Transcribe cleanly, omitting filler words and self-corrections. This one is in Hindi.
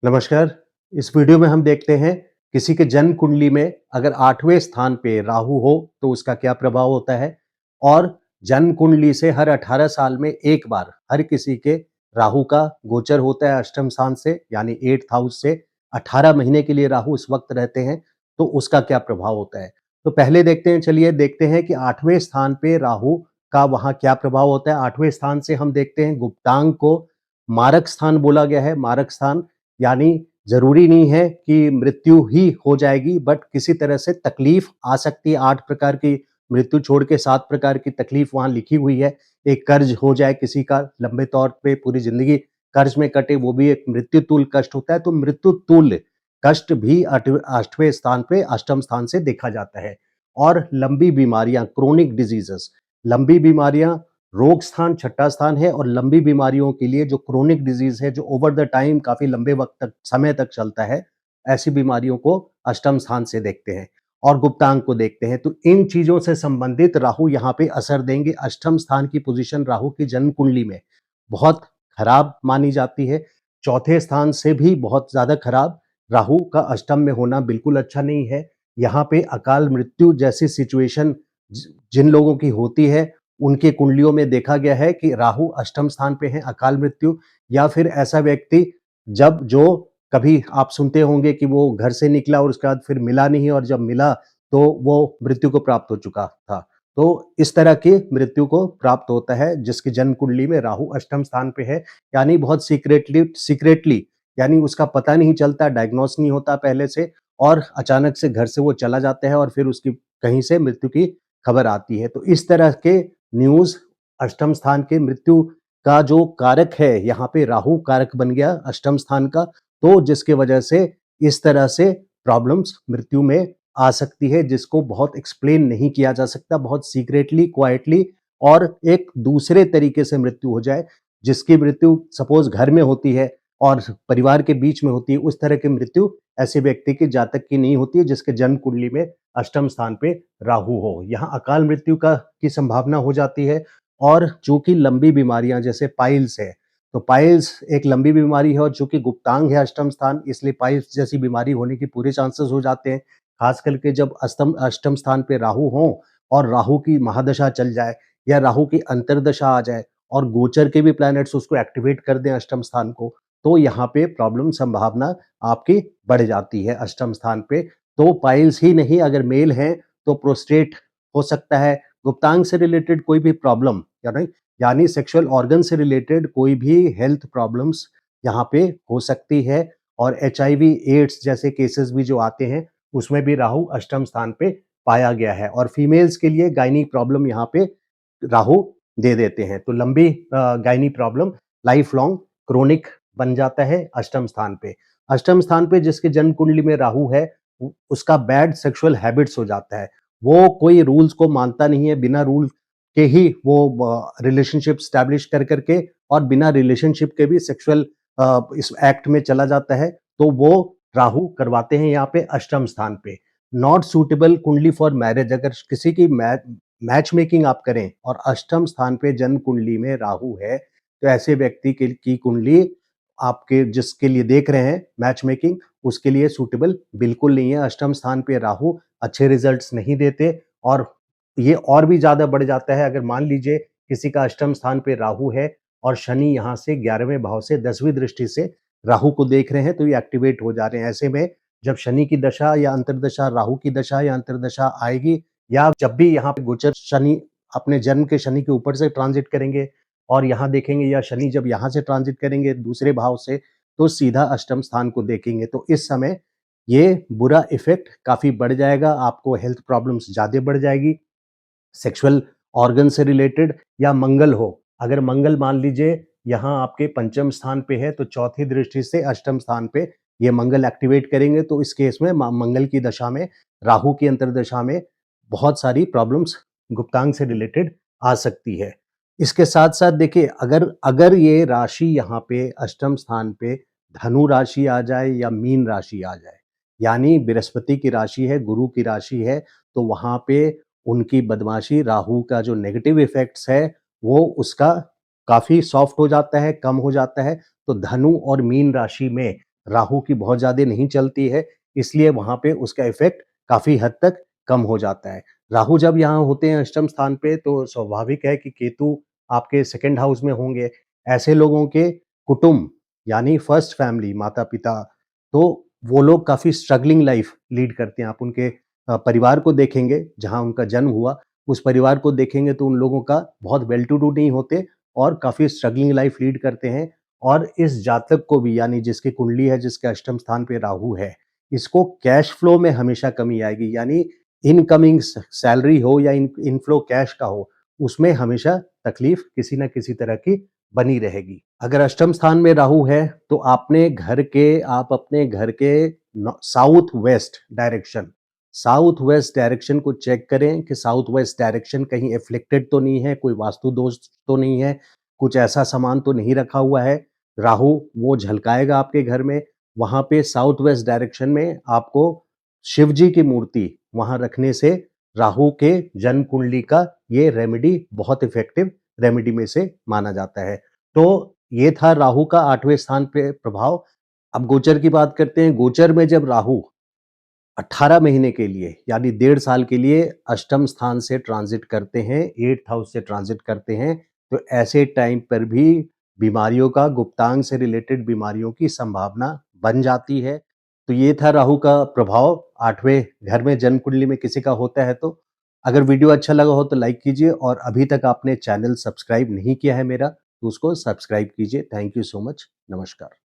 नमस्कार। इस वीडियो में हम देखते हैं किसी के जन्म कुंडली में अगर 8वें स्थान पे राहु हो तो उसका क्या प्रभाव होता है और जन्म कुंडली से हर 18 साल में एक बार हर किसी के राहु का गोचर होता है अष्टम स्थान से यानी 8th हाउस से 18 महीने के लिए राहु इस वक्त रहते हैं तो उसका क्या प्रभाव होता है। तो पहले चलिए देखते हैं कि 8वें स्थान पे राहु का वहाँ क्या प्रभाव होता है। 8वें स्थान से हम देखते हैं गुप्तांग को मारक स्थान बोला गया है। मारक स्थान यानी ज़रूरी नहीं है कि मृत्यु ही हो जाएगी बट किसी तरह से तकलीफ आ सकती है। 8 प्रकार की मृत्यु छोड़ के 7 प्रकार की तकलीफ वहाँ लिखी हुई है। एक कर्ज हो जाए किसी का लंबे तौर पे पूरी ज़िंदगी कर्ज में कटे वो भी एक मृत्यु तुल्य कष्ट होता है। तो मृत्यु तुल्य कष्ट भी 8वें स्थान पे अष्टम स्थान से देखा जाता है। और लंबी बीमारियाँ क्रोनिक डिजीज़ेज़ लंबी बीमारियाँ रोग स्थान छठा स्थान है और लंबी बीमारियों के लिए जो क्रोनिक डिजीज है जो ओवर द टाइम काफी लंबे वक्त तक समय तक चलता है ऐसी बीमारियों को अष्टम स्थान से देखते हैं और गुप्तांग को देखते हैं। तो इन चीजों से संबंधित राहु यहाँ पे असर देंगे। अष्टम स्थान की पोजीशन राहु की जन्म कुंडली में बहुत खराब मानी जाती है। चौथे स्थान से भी बहुत ज्यादा खराब। राहु का अष्टम में होना बिल्कुल अच्छा नहीं है। यहाँ पे अकाल मृत्यु जैसी सिचुएशन जिन लोगों की होती है उनके कुंडलियों में देखा गया है कि राहु अष्टम स्थान पे है अकाल मृत्यु या फिर ऐसा व्यक्ति जब जो कभी आप सुनते होंगे कि वो घर से निकला और उसके बाद फिर मिला नहीं और जब मिला तो वो मृत्यु को प्राप्त हो चुका था। तो इस तरह की मृत्यु को प्राप्त होता है जिसकी जन्म कुंडली में राहु अष्टम स्थान पे है। यानी बहुत सीक्रेटली यानी उसका पता नहीं चलता, डायग्नोस नहीं होता पहले से और अचानक से घर से वो चला जाता है और फिर उसकी कहीं से मृत्यु की खबर आती है। तो इस तरह के न्यूज़ अष्टम स्थान के मृत्यु का जो कारक है यहाँ पे राहु कारक बन गया अष्टम स्थान का। तो जिसके वजह से इस तरह से प्रॉब्लम्स मृत्यु में आ सकती है जिसको बहुत एक्सप्लेन नहीं किया जा सकता। बहुत सीक्रेटली क्वाइटली और एक दूसरे तरीके से मृत्यु हो जाए जिसकी मृत्यु सपोज घर में होती है और परिवार के बीच में होती है उस तरह की मृत्यु ऐसे व्यक्ति की जातक की नहीं होती है जिसके जन्म कुंडली में अष्टम स्थान पे राहु हो। यहाँ अकाल मृत्यु का की संभावना हो जाती है। और चूंकि लंबी बीमारियां जैसे पाइल्स है तो पाइल्स एक लंबी बीमारी है और चूंकि गुप्तांग है अष्टम स्थान इसलिए पाइल्स जैसी बीमारी होने की पूरे चांसेस हो जाते हैं। खास करके जब अष्टम अष्टम स्थान पे राहु हो और राहु की महादशा चल जाए या राहु की अंतर्दशा आ जाए और गोचर के भी प्लैनेट्स उसको एक्टिवेट कर दें अष्टम स्थान को तो यहाँ पे प्रॉब्लम संभावना आपकी बढ़ जाती है अष्टम स्थान पे। तो पाइल्स ही नहीं अगर मेल है तो प्रोस्टेट हो सकता है। गुप्तांग से रिलेटेड कोई भी प्रॉब्लम यानी सेक्सुअल ऑर्गन से रिलेटेड कोई भी हेल्थ प्रॉब्लम्स यहाँ पे हो सकती है। और एचआईवी एड्स जैसे केसेस भी जो आते हैं उसमें भी राहु अष्टम स्थान पे पाया गया है और फीमेल्स के लिए गायनी प्रॉब्लम यहाँ पे राहु दे देते हैं। तो लंबी gynae problem life long chronic बन जाता है अष्टम स्थान पे। अष्टम स्थान पे जिसके जन्म कुंडली में राहु है उसका बैड सेक्सुअल हैबिट्स हो जाता है। वो कोई रूल्स को मानता नहीं है, बिना रूल के ही वो रिलेशनशिप स्टैब्लिश कर करके और बिना रिलेशनशिप के भी सेक्सुअल इस एक्ट में चला जाता है। तो वो राहु करवाते हैं यहाँ पे अष्टम स्थान पे। नॉट सूटेबल कुंडली फॉर मैरिज अगर किसी की मैच मेकिंग आप करें और अष्टम स्थान पे जन्म कुंडली में राहु है तो ऐसे व्यक्ति की कुंडली आपके जिसके लिए देख रहे हैं मैच मेकिंग उसके लिए सूटेबल बिल्कुल नहीं है। अष्टम स्थान पे राहु अच्छे रिजल्ट्स नहीं देते और ये और भी ज्यादा बढ़ जाता है अगर मान लीजिए किसी का अष्टम स्थान पे राहु है और शनि यहाँ से 11वें भाव से 10वीं दृष्टि से राहु को देख रहे हैं तो ये एक्टिवेट हो जा रहे हैं। ऐसे में जब शनि की दशा या अंतर्दशा राहु की दशा या अंतर्दशा आएगी या जब भी यहाँ पे गोचर शनि अपने जन्म के शनि के ऊपर से ट्रांजिट करेंगे और यहाँ देखेंगे या शनि जब यहाँ से ट्रांजिट करेंगे दूसरे भाव से तो सीधा अष्टम स्थान को देखेंगे। तो इस समय ये बुरा इफेक्ट काफी बढ़ जाएगा। आपको हेल्थ प्रॉब्लम्स ज्यादा बढ़ जाएगी सेक्सुअल ऑर्गन से रिलेटेड या मंगल हो। अगर मंगल मान लीजिए यहाँ आपके पंचम स्थान पे है तो चौथी दृष्टि से अष्टम स्थान पे ये मंगल एक्टिवेट करेंगे तो इस केस में मंगल की दशा में राहु की अंतर्दशा में बहुत सारी प्रॉब्लम्स गुप्तांग से रिलेटेड आ सकती है। इसके साथ साथ देखिए अगर अगर ये राशि यहाँ पे अष्टम स्थान पे धनु राशि आ जाए या मीन राशि आ जाए यानी बृहस्पति की राशि है गुरु की राशि है तो वहां पे उनकी बदमाशी राहु का जो नेगेटिव इफेक्ट्स है वो उसका काफी सॉफ्ट हो जाता है, कम हो जाता है। तो धनु और मीन राशि में राहु की बहुत ज़्यादा नहीं चलती है, इसलिए वहाँ पे उसका इफ़ेक्ट काफ़ी हद तक कम हो जाता है। राहु जब यहाँ होते हैं अष्टम स्थान पे तो स्वाभाविक है कि केतु आपके सेकंड हाउस में होंगे। ऐसे लोगों के कुटुंब यानी फर्स्ट फैमिली माता-पिता, तो वो लोग काफ़ी स्ट्रगलिंग लाइफ़ लीड करते हैं। आप उनके परिवार को देखेंगे जहाँ उनका जन्म हुआ, उस परिवार को देखेंगे तो उन लोगों का बहुत वेल टू डू नहीं होते और काफ़ी स्ट्रगलिंग लाइफ़ लीड करते हैं। और इस जातक को भी यानी जिसकी कुंडली है, जिसके अष्टम स्थान पे राहु है, इसको कैश फ्लो में हमेशा कमी आएगी, यानी इनकमिंग सैलरी हो या इनफ्लो कैश का हो, उसमें हमेशा तकलीफ किसी न किसी तरह की बनी रहेगी। अगर अष्टम स्थान में राहु है तो आप अपने घर के साउथ वेस्ट डायरेक्शन को चेक करें कि साउथ वेस्ट डायरेक्शन कहीं एफ्लिक्टेड तो नहीं है, कोई वास्तु दोष तो नहीं है, कुछ ऐसा सामान तो नहीं रखा हुआ है। राहु वो झलकाएगा आपके घर में। वहाँ पे साउथ वेस्ट डायरेक्शन में आपको शिव जी की मूर्ति वहाँ रखने से राहु के जन्म कुंडली का ये रेमेडी बहुत इफेक्टिव रेमेडी में से माना जाता है। तो ये था राहु का 8वें स्थान पे प्रभाव। अब गोचर की बात करते हैं। गोचर में जब राहु 18 महीने के लिए यानी 1.5 साल के लिए अष्टम स्थान से ट्रांजिट करते हैं, 8th हाउस से ट्रांजिट करते हैं, तो ऐसे टाइम पर भी बीमारियों का गुप्तांग से रिलेटेड बीमारियों की संभावना बन जाती है। तो ये था राहु का प्रभाव 8वें घर में जन्म कुंडली में किसी का होता है तो। अगर वीडियो अच्छा लगा हो तो लाइक कीजिए और अभी तक आपने चैनल सब्सक्राइब नहीं किया है मेरा, तो उसको सब्सक्राइब कीजिए। Thank you so much. नमस्कार।